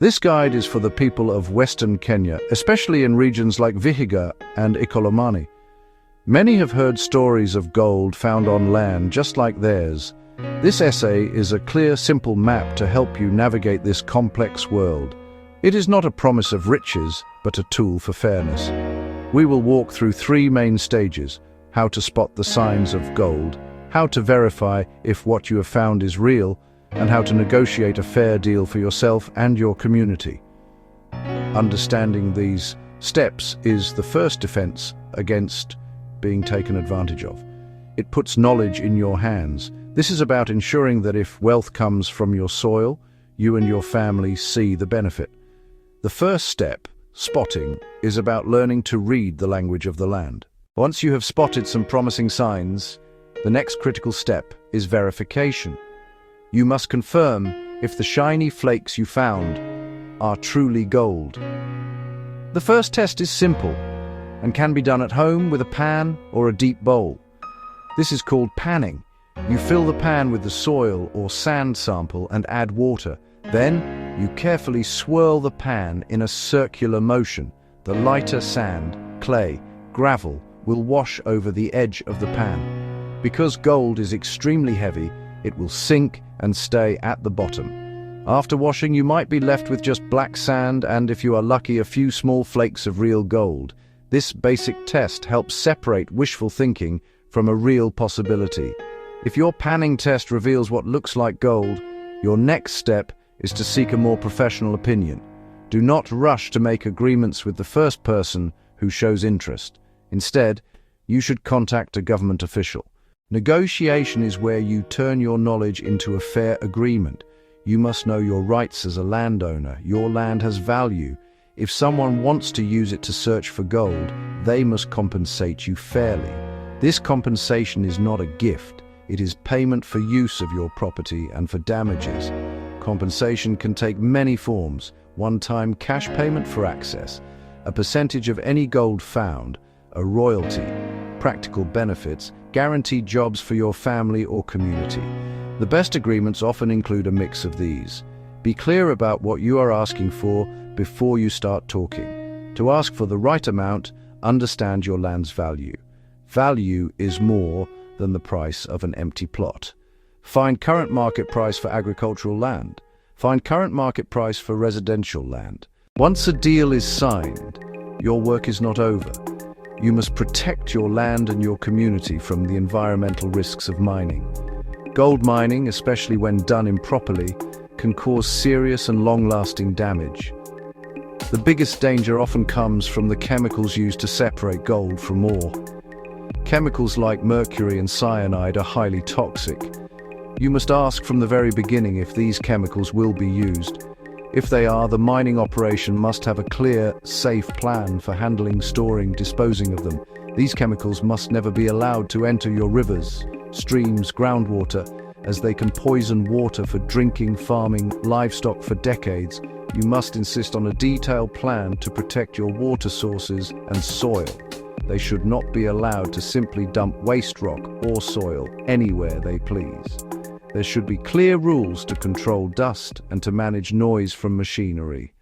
This guide is for the people of Western Kenya, especially in regions like Vihiga and Ikolomani. Many have heard stories of gold found on land just like theirs. This essay is a clear, simple map to help you navigate this complex world. It is not a promise of riches, but a tool for fairness. We will walk through three main stages: how to spot the signs of gold, how to verify if what you have found is real, and how to negotiate a fair deal for yourself and your community. Understanding these steps is the first defense against being taken advantage of. It puts knowledge in your hands. This is about ensuring that if wealth comes from your soil, you and your family see the benefit. The first step, spotting, is about learning to read the language of the land. Once you have spotted some promising signs, the next critical step is verification. You must confirm if the shiny flakes you found are truly gold. The first test is simple and can be done at home with a pan or a deep bowl. This is called panning. You fill the pan with the soil or sand sample and add water. Then you carefully swirl the pan in a circular motion. The lighter sand, clay, gravel will wash over the edge of the pan. Because gold is extremely heavy, it will sink and stay at the bottom. After washing, you might be left with just black sand and, if you are lucky, a few small flakes of real gold. This basic test helps separate wishful thinking from a real possibility. If your panning test reveals what looks like gold, your next step is to seek a more professional opinion. Do not rush to make agreements with the first person who shows interest. Instead, you should contact a government official. Negotiation is where you turn your knowledge into a fair agreement. You must know your rights as a landowner. Your land has value. If someone wants to use it to search for gold, they must compensate you fairly. This compensation is not a gift. It is payment for use of your property and for damages. Compensation can take many forms: one-time cash payment for access, a percentage of any gold found, a royalty, practical benefits, guaranteed jobs for your family or community. The best agreements often include a mix of these. Be clear about what you are asking for before you start talking. To ask for the right amount, understand your land's value. Value is more than the price of an empty plot. Find current market price for agricultural land. Find current market price for residential land. Once a deal is signed, your work is not over. You must protect your land and your community from the environmental risks of mining. Gold mining, especially when done improperly, can cause serious and long-lasting damage. The biggest danger often comes from the chemicals used to separate gold from ore. Chemicals like mercury and cyanide are highly toxic. You must ask from the very beginning if these chemicals will be used. If they are, the mining operation must have a clear, safe plan for handling, storing, disposing of them. These chemicals must never be allowed to enter your rivers, streams, groundwater, as they can poison water for drinking, farming, livestock for decades. You must insist on a detailed plan to protect your water sources and soil. They should not be allowed to simply dump waste rock or soil anywhere they please. There should be clear rules to control dust and to manage noise from machinery.